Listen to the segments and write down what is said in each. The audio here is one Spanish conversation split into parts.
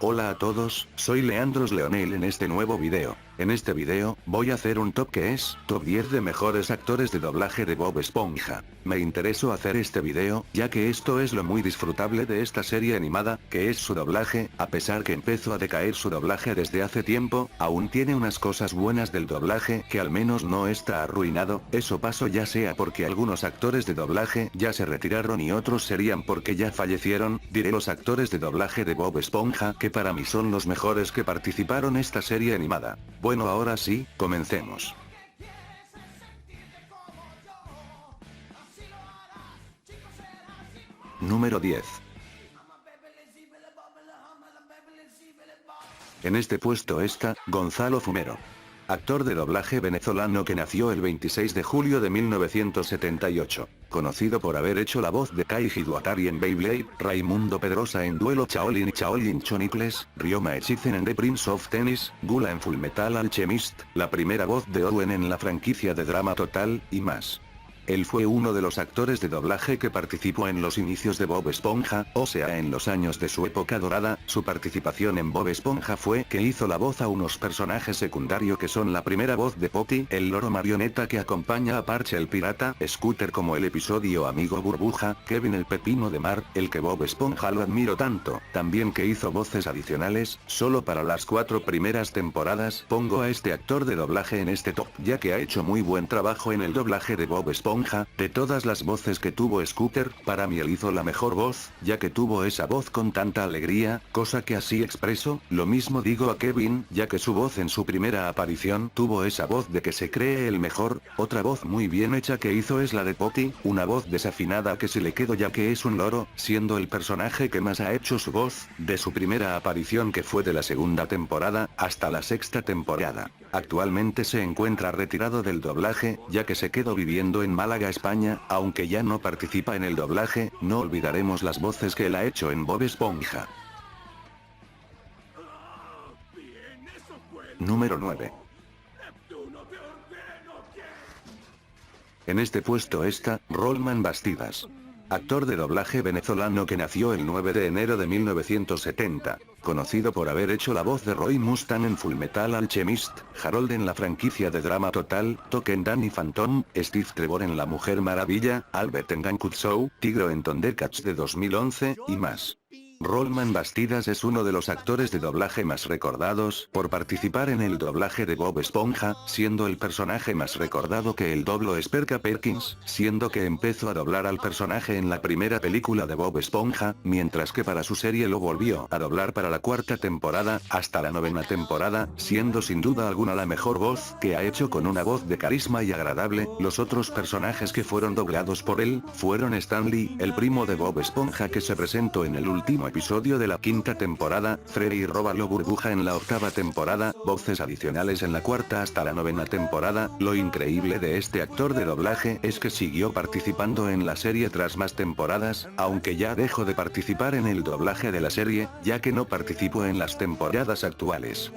Hola a todos, soy Leandros Leonel en este nuevo video. En este video, voy a hacer un top que es, top 10 de mejores actores de doblaje de Bob Esponja. Me interesó hacer este video, ya que esto es lo muy disfrutable de esta serie animada, que es su doblaje, a pesar que empezó a decaer su doblaje desde hace tiempo, aún tiene unas cosas buenas del doblaje que al menos no está arruinado, eso pasó ya sea porque algunos actores de doblaje ya se retiraron y otros serían porque ya fallecieron, diré los actores de doblaje de Bob Esponja que para mí son los mejores que participaron esta serie animada. Bueno, ahora sí, comencemos. Número 10. En este puesto está, Gonzalo Fumero. Actor de doblaje venezolano que nació el 26 de julio de 1978. Conocido por haber hecho la voz de Kai Hiduatari en Beyblade, Raimundo Pedrosa en Duelo Shaolin y Shaolin Chronicles, Ryoma Echizen en The Prince of Tennis, Gula en Fullmetal Alchemist, la primera voz de Owen en la franquicia de Drama Total, y más. Él fue uno de los actores de doblaje que participó en los inicios de Bob Esponja, o sea en los años de su época dorada. Su participación en Bob Esponja fue que hizo la voz a unos personajes secundarios que son la primera voz de Poppy, el loro marioneta que acompaña a Parche el pirata, Scooter como el episodio Amigo Burbuja, Kevin el pepino de mar, el que Bob Esponja lo admiro tanto, también que hizo voces adicionales, solo para las 4 primeras temporadas. Pongo a este actor de doblaje en este top, ya que ha hecho muy buen trabajo en el doblaje de Bob Esponja. De todas las voces que tuvo Scooter, para mí él hizo la mejor voz, ya que tuvo esa voz con tanta alegría, cosa que así expreso. Lo mismo digo a Kevin, ya que su voz en su primera aparición tuvo esa voz de que se cree el mejor. Otra voz muy bien hecha que hizo es la de Poppy, una voz desafinada que se le quedó ya que es un loro, siendo el personaje que más ha hecho su voz, de su primera aparición que fue de la segunda temporada, hasta la sexta temporada. Actualmente se encuentra retirado del doblaje, ya que se quedó viviendo en Málaga, España, aunque ya no participa en el doblaje. No olvidaremos las voces que él ha hecho en Bob Esponja. Número 9. En este puesto está, Rollman Bastidas. Actor de doblaje venezolano que nació el 9 de enero de 1970, conocido por haber hecho la voz de Roy Mustang en Fullmetal Alchemist, Harold en la franquicia de Drama Total, Token Danny Phantom, Steve Trevor en La Mujer Maravilla, Albert en Gankutsu, Tigro en Thundercats de 2011, y más. Rollman Bastidas es uno de los actores de doblaje más recordados por participar en el doblaje de Bob Esponja, siendo el personaje más recordado que el dobló es Perka Perkins, siendo que empezó a doblar al personaje en la primera película de Bob Esponja, mientras que para su serie lo volvió a doblar para la 4ª temporada, hasta la 9ª temporada, siendo sin duda alguna la mejor voz que ha hecho con una voz de carisma y agradable. Los otros personajes que fueron doblados por él, fueron Stanley, el primo de Bob Esponja que se presentó en el último episodio de la 5ª temporada, Freddy y Róbalo Burbuja en la 8ª temporada, voces adicionales en la 4ª hasta la 9ª temporada. Lo increíble de este actor de doblaje es que siguió participando en la serie tras más temporadas, aunque ya dejó de participar en el doblaje de la serie, ya que no participó en las temporadas actuales.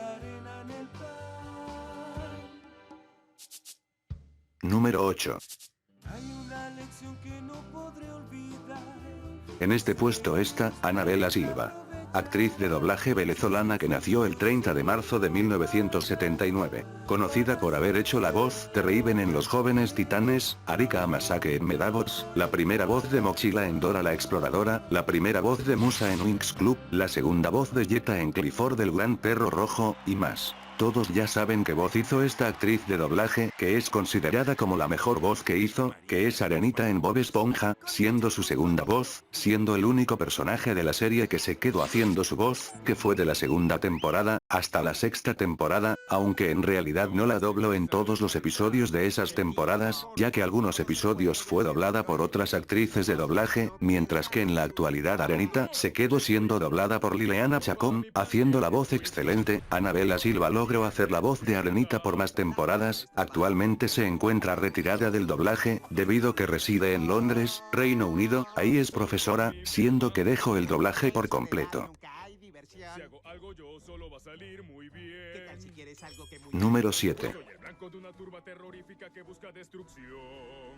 Número 8. En este puesto está, Anabela Silva. Actriz de doblaje venezolana que nació el 30 de marzo de 1979, conocida por haber hecho la voz de Raven en Los Jóvenes Titanes, Arika Amasake en Medabots, la primera voz de Mochila en Dora la Exploradora, la primera voz de Musa en Winx Club, la segunda voz de Jetta en Clifford el Gran Perro Rojo, y más. Todos ya saben qué voz hizo esta actriz de doblaje, que es considerada como la mejor voz que hizo, que es Arenita en Bob Esponja, siendo su segunda voz, siendo el único personaje de la serie que se quedó haciendo su voz, que fue de la 2ª temporada, hasta la 6ª temporada, aunque en realidad no la dobló en todos los episodios de esas temporadas, ya que algunos episodios fue doblada por otras actrices de doblaje, mientras que en la actualidad Arenita se quedó siendo doblada por Liliana Chacón, haciendo la voz excelente. Anabela Silva logró hacer la voz de Arenita por más temporadas. Actualmente se encuentra retirada del doblaje, debido que reside en Londres, Reino Unido, ahí es profesora, siendo que dejó el doblaje por completo. actuación. Si hago algo yo, solo va a salir muy bien. ¿Qué tal si quieres algo que muy... Número 7. Soy el blanco de una turba terrorífica que busca destrucción.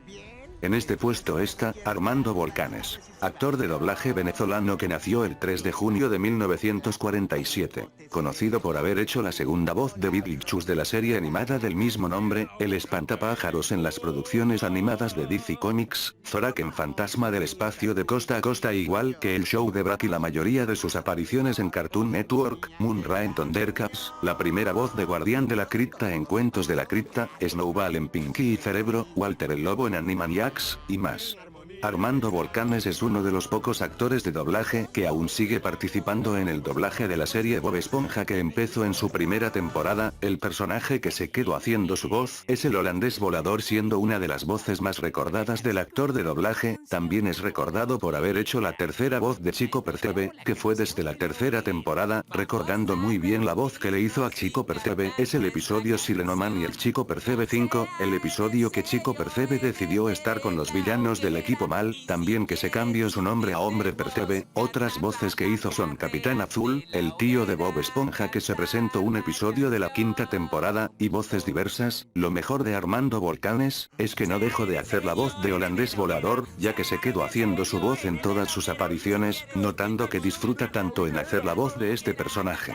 Bien. En este puesto está Armando Volcanes, actor de doblaje venezolano que nació el 3 de junio de 1947, conocido por haber hecho la segunda voz de Beetlejuice de la serie animada del mismo nombre, El Espantapájaros en las producciones animadas de DC Comics, Zorak en Fantasma del Espacio de Costa a Costa igual que el show de Brak y la mayoría de sus apariciones en Cartoon Network, Moon-Ra en Thundercats, la primera voz de Guardián de la Cripta en Cuentos de la Cripta, Snowball en Pinky y Cerebro, Walter el Lobo en Animaniacs, y más. Armando Volcanes es uno de los pocos actores de doblaje que aún sigue participando en el doblaje de la serie Bob Esponja que empezó en su primera temporada. El personaje que se quedó haciendo su voz es el holandés volador, siendo una de las voces más recordadas del actor de doblaje. También es recordado por haber hecho la tercera voz de Chico Percebe, que fue desde la tercera temporada. Recordando muy bien la voz que le hizo a Chico Percebe es el episodio Silenoman y el Chico Percebe 5, el episodio que Chico Percebe decidió estar con los villanos del equipo mal, también que se cambió su nombre a Hombre Percebe. Otras voces que hizo son Capitán Azul, el tío de Bob Esponja que se presentó un episodio de la quinta temporada, y voces diversas. Lo mejor de Armando Volcanes es que no dejó de hacer la voz de holandés volador, ya que se quedó haciendo su voz en todas sus apariciones, notando que disfruta tanto en hacer la voz de este personaje.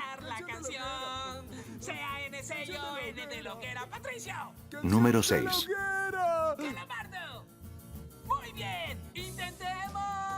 Número 6.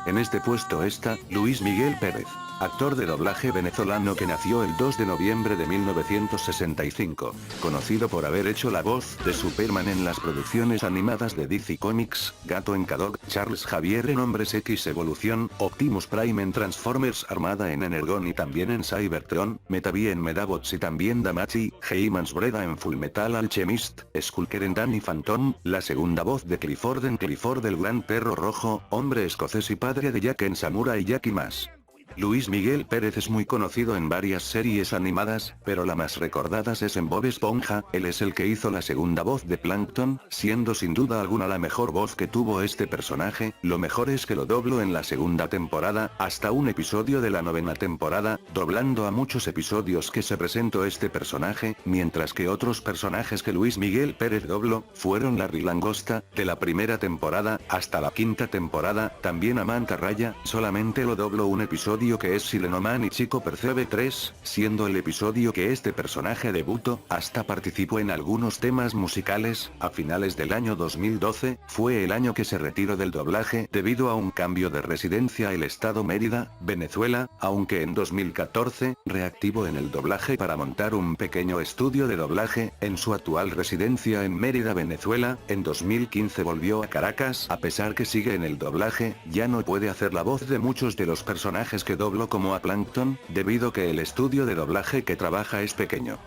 En este puesto está Luis Miguel Pérez, actor de doblaje venezolano que nació el 2 de noviembre de 1965, conocido por haber hecho la voz de Superman en las producciones animadas de DC Comics, Gato en Cadog, Charles Xavier en Hombres X Evolución, Optimus Prime en Transformers Armada en Energon y también en Cybertron, Metavi en Medabots y también Damachi, Heymans Breda en Fullmetal Alchemist, Skulker en Danny Phantom, la segunda voz de Clifford en Clifford el Gran Perro Rojo, hombre escocés y padre de Jack en Samurai Jack y más. Luis Miguel Pérez es muy conocido en varias series animadas, pero la más recordadas es en Bob Esponja. Él es el que hizo la segunda voz de Plankton, siendo sin duda alguna la mejor voz que tuvo este personaje. Lo mejor es que lo dobló en la segunda temporada, hasta un episodio de la novena temporada, doblando a muchos episodios que se presentó este personaje, mientras que otros personajes que Luis Miguel Pérez dobló, fueron Larry Langosta, de la primera temporada, hasta la quinta temporada, también a Manta Raya, solamente lo dobló un episodio que es Silenoman y Chico Percebe 3, siendo el episodio que este personaje debutó. Hasta participó en algunos temas musicales. A finales del año 2012, fue el año que se retiró del doblaje debido a un cambio de residencia el estado Mérida, Venezuela, aunque en 2014, reactivó en el doblaje para montar un pequeño estudio de doblaje, en su actual residencia en Mérida, Venezuela. En 2015 volvió a Caracas. A pesar que sigue en el doblaje, ya no puede hacer la voz de muchos de los personajes que dobló como a Plankton, debido que el estudio de doblaje que trabaja es pequeño.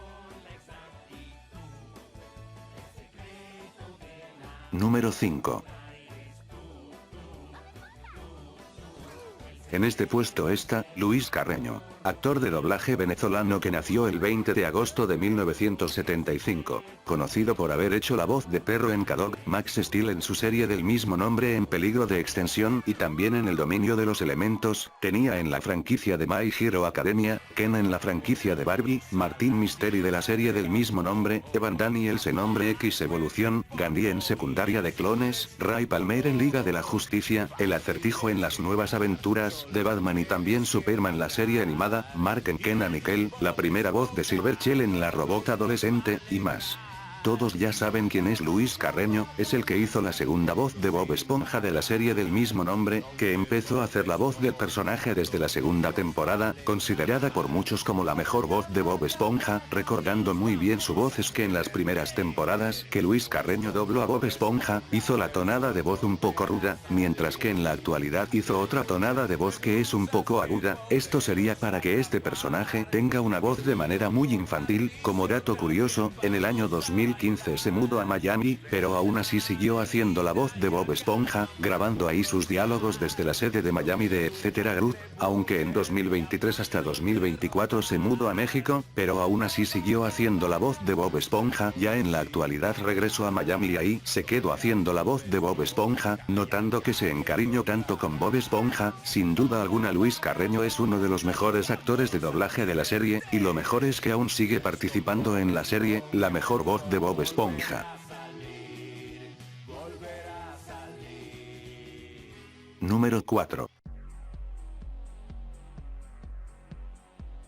Número 5. En este puesto está Luis Carreño, actor de doblaje venezolano que nació el 20 de agosto de 1975, conocido por haber hecho la voz de Perro en Cadog, Max Steel en su serie del mismo nombre En Peligro de Extensión y también en El Dominio de los Elementos, tenía en la franquicia de My Hero Academia, Ken en la franquicia de Barbie, Martín Misteri de la serie del mismo nombre, Evan Daniels en Hombre X Evolución, Gandhi en secundaria de Clones, Ray Palmer en Liga de la Justicia, El Acertijo en Las Nuevas Aventuras de Batman y también Superman la serie animada, Mark en Kenan y Kel, la primera voz de Silverchair en La Robot Adolescente, y más. Todos ya saben quién es Luis Carreño, es el que hizo la segunda voz de Bob Esponja de la serie del mismo nombre, que empezó a hacer la voz del personaje desde la segunda temporada, considerada por muchos como la mejor voz de Bob Esponja. Recordando muy bien su voz es que en las primeras temporadas que Luis Carreño dobló a Bob Esponja, hizo la tonada de voz un poco ruda, mientras que en la actualidad hizo otra tonada de voz que es un poco aguda. Esto sería para que este personaje tenga una voz de manera muy infantil. Como dato curioso, en el año 2000 2015 se mudó a Miami, pero aún así siguió haciendo la voz de Bob Esponja, grabando ahí sus diálogos desde la sede de Miami de Etc. Group, aunque en 2023 hasta 2024 se mudó a México, pero aún así siguió haciendo la voz de Bob Esponja. Ya en la actualidad regresó a Miami y ahí se quedó haciendo la voz de Bob Esponja, notando que se encariñó tanto con Bob Esponja. Sin duda alguna Luis Carreño es uno de los mejores actores de doblaje de la serie, y lo mejor es que aún sigue participando en la serie, la mejor voz de Bob Esponja. Número 4.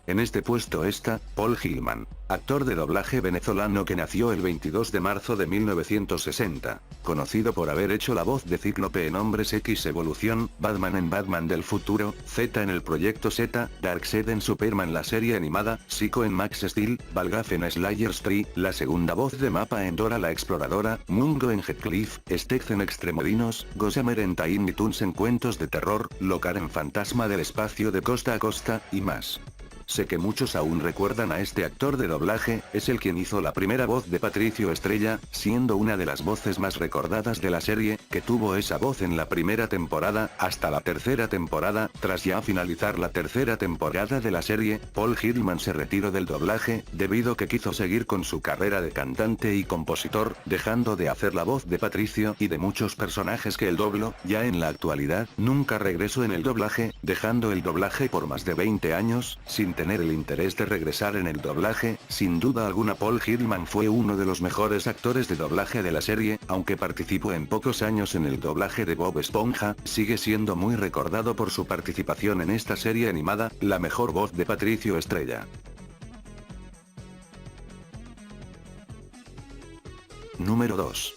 En este puesto está Paul Gilman, actor de doblaje venezolano que nació el 22 de marzo de 1960, conocido por haber hecho la voz de Cíclope en Hombres X Evolución, Batman en Batman del futuro, Z en el Proyecto Z, Darkseid en Superman la serie animada, Psycho en Max Steel, Balgaf en Slayers 3, la segunda voz de Mappa en Dora la Exploradora, Mungo en Heathcliff, Steg en Extremodinos, Gossamer en Tiny Toons en Cuentos de Terror, Locar en Fantasma del Espacio de Costa a Costa, y más. Sé que muchos aún recuerdan a este actor de doblaje, es el quien hizo la primera voz de Patricio Estrella, siendo una de las voces más recordadas de la serie, que tuvo esa voz en la primera temporada, hasta la tercera temporada. Tras ya finalizar la tercera temporada de la serie, Paul Gilman se retiró del doblaje, debido que quiso seguir con su carrera de cantante y compositor, dejando de hacer la voz de Patricio y de muchos personajes que él dobló. Ya en la actualidad, nunca regresó en el doblaje, dejando el doblaje por más de 20 años, sin tener el interés de regresar en el doblaje. Sin duda alguna Paul Gilman fue uno de los mejores actores de doblaje de la serie, aunque participó en pocos años en el doblaje de Bob Esponja, sigue siendo muy recordado por su participación en esta serie animada, la mejor voz de Patricio Estrella. Número 2.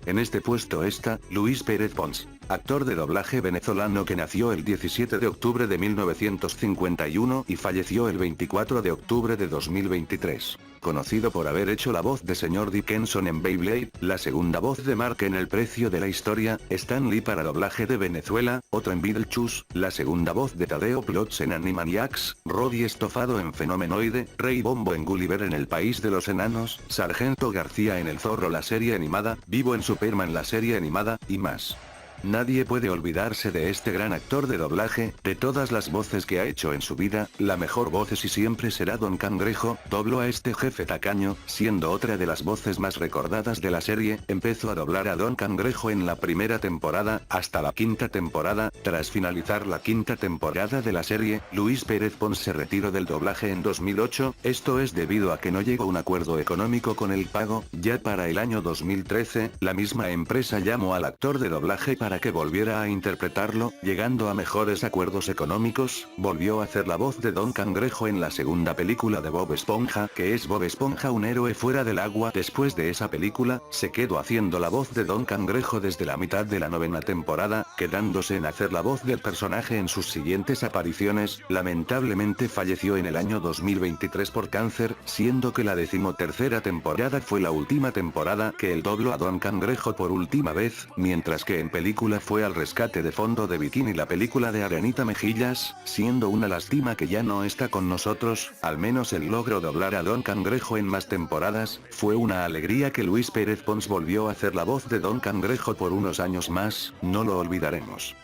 En este puesto está Luis Pérez Pons, actor de doblaje venezolano que nació el 17 de octubre de 1951 y falleció el 24 de octubre de 2023. Conocido por haber hecho la voz de Sr. Dickinson en Beyblade, la segunda voz de Mark en El Precio de la Historia, Stan Lee para doblaje de Venezuela, Otto en Beetlejuice, la segunda voz de Tadeo Plots en Animaniacs, Roddy Estofado en Fenomenoide, Rey Bombo en Gulliver en El País de los Enanos, Sargento García en El Zorro la serie animada, Vivo en Superman la serie animada, y más. Nadie puede olvidarse de este gran actor de doblaje, de todas las voces que ha hecho en su vida, la mejor voz es y siempre será Don Cangrejo. Dobló a este jefe tacaño, siendo otra de las voces más recordadas de la serie. Empezó a doblar a Don Cangrejo en la primera temporada, hasta la quinta temporada. Tras finalizar la quinta temporada de la serie, Luis Pérez Pons se retiró del doblaje en 2008, esto es debido a que no llegó a un acuerdo económico con el pago. Ya para el año 2013, la misma empresa llamó al actor de doblaje para que volviera a interpretarlo, llegando a mejores acuerdos económicos. Volvió a hacer la voz de Don Cangrejo en la segunda película de Bob Esponja, que es Bob Esponja un héroe fuera del agua. Después de esa película, se quedó haciendo la voz de Don Cangrejo desde la mitad de la novena temporada, quedándose en hacer la voz del personaje en sus siguientes apariciones. Lamentablemente falleció en el año 2023 por cáncer, siendo que la 13ª temporada fue la última temporada que él dobló a Don Cangrejo por última vez, mientras que en película fue Al rescate de fondo de bikini, la película de Arenita Mejillas, siendo una lástima que ya no está con nosotros. Al menos el logro doblar a Don Cangrejo en más temporadas, fue una alegría que Luis Pérez Pons volvió a hacer la voz de Don Cangrejo por unos años más, no lo olvidaremos.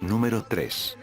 Número 3.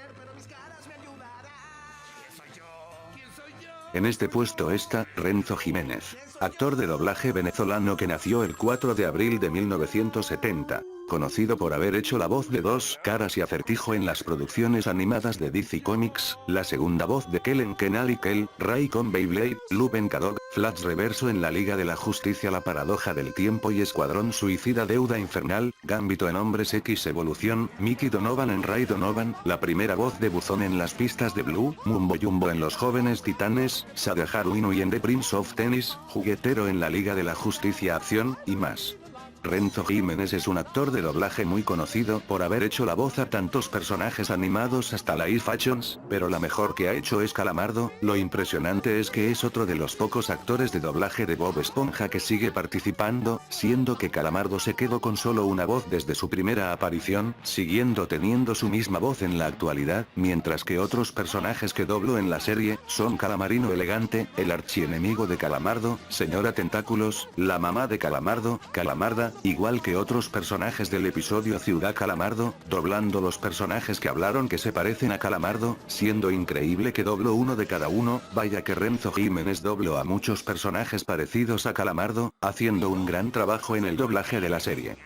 En este puesto está Renzo Jiménez, actor de doblaje venezolano que nació el 4 de abril de 1970, conocido por haber hecho la voz de Dos Caras y Acertijo en las producciones animadas de DC Comics, la segunda voz de Kel en Kenal y Kel, Ray con Beyblade, Loop en Kadog, Flash Reverso en la Liga de la Justicia, La Paradoja del Tiempo y Escuadrón Suicida, Deuda Infernal, Gambito en Hombres X Evolución, Mickey Donovan en Ray Donovan, la primera voz de Buzón en Las Pistas de Blue, Mumbo Jumbo en Los Jóvenes Titanes, Sadaharu Inui en The Prince of Tennis, Juguetero en la Liga de la Justicia Acción, y más. Renzo Jiménez es un actor de doblaje muy conocido por haber hecho la voz a tantos personajes animados hasta live actions, pero la mejor que ha hecho es Calamardo. Lo impresionante es que es otro de los pocos actores de doblaje de Bob Esponja que sigue participando, siendo que Calamardo se quedó con solo una voz desde su primera aparición, siguiendo teniendo su misma voz en la actualidad, mientras que otros personajes que dobló en la serie son Calamarino Elegante, el archienemigo de Calamardo, Señora Tentáculos, la mamá de Calamardo, Calamarda, igual que otros personajes del episodio Ciudad Calamardo, doblando los personajes que hablaron que se parecen a Calamardo, siendo increíble que dobló uno de cada uno. Vaya que Renzo Jiménez dobló a muchos personajes parecidos a Calamardo, haciendo un gran trabajo en el doblaje de la serie.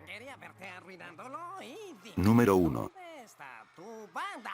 Quería verte arruinándolo y... Número 1. ¿Dónde está tu banda?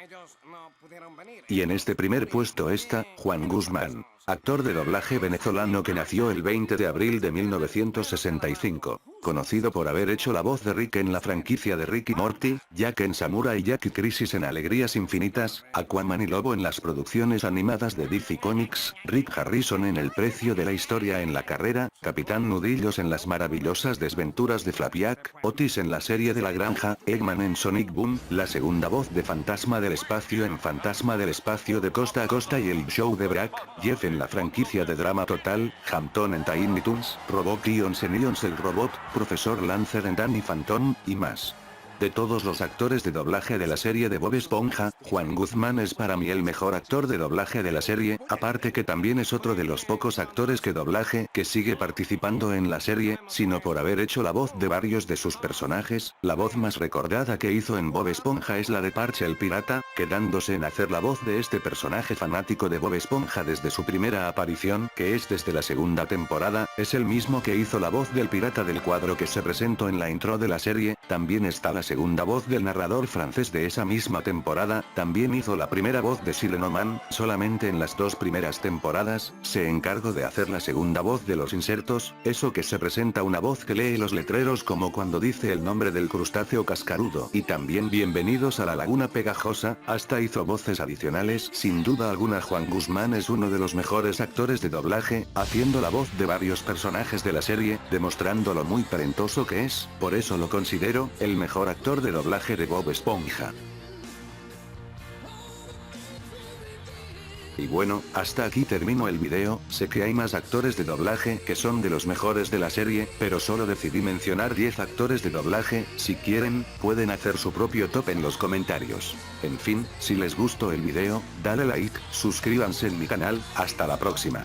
Ellos no pudieron venir. Y en este primer puesto está Juan Guzmán, actor de doblaje venezolano que nació el 20 de abril de 1965, conocido por haber hecho la voz de Rick en la franquicia de Rick y Morty, Jack en Samurai Jack y Crisis en Alegrías Infinitas, Aquaman y Lobo en las producciones animadas de DC Comics, Rick Harrison en El precio de la historia en la carrera, Capitán Nudillos en las maravillosas desventuras de Flapjack, Otis en la serie de La Granja, Eggman en Sonic Boom, la segunda voz de Fantasma del Espacio en Fantasma del Espacio de Costa a Costa y El Show de Brack, Jeff en la franquicia de Drama Total, Hampton en Tiny Toons, Robot Ions en Ions el Robot, Profesor Lancer en Danny Phantom, y más. De todos los actores de doblaje de la serie de Bob Esponja, Juan Guzmán es para mí el mejor actor de doblaje de la serie, aparte que también es otro de los pocos actores de doblaje que sigue participando en la serie, sino por haber hecho la voz de varios de sus personajes. La voz más recordada que hizo en Bob Esponja es la de Parche el Pirata, quedándose en hacer la voz de este personaje fanático de Bob Esponja desde su primera aparición, que es desde la segunda temporada. Es el mismo que hizo la voz del pirata del cuadro que se presentó en la intro de la serie. También está la segunda voz del narrador francés de esa misma temporada, también hizo la primera voz de Silenoman. Solamente en las dos primeras temporadas, se encargó de hacer la segunda voz de los insertos, eso que se presenta una voz que lee los letreros como cuando dice el nombre del crustáceo cascarudo. Y también Bienvenidos a la Laguna Pegajosa, hasta hizo voces adicionales. Sin duda alguna Juan Guzmán es uno de los mejores actores de doblaje, haciendo la voz de varios personajes de la serie, demostrando lo muy talentoso que es, por eso lo considero el mejor actor de doblaje de Bob Esponja. Y bueno, hasta aquí termino el video. Sé que hay más actores de doblaje que son de los mejores de la serie, pero solo decidí mencionar 10 actores de doblaje. Si quieren, pueden hacer su propio top en los comentarios. En fin, si les gustó el video, dale like, suscríbanse en mi canal. Hasta la próxima.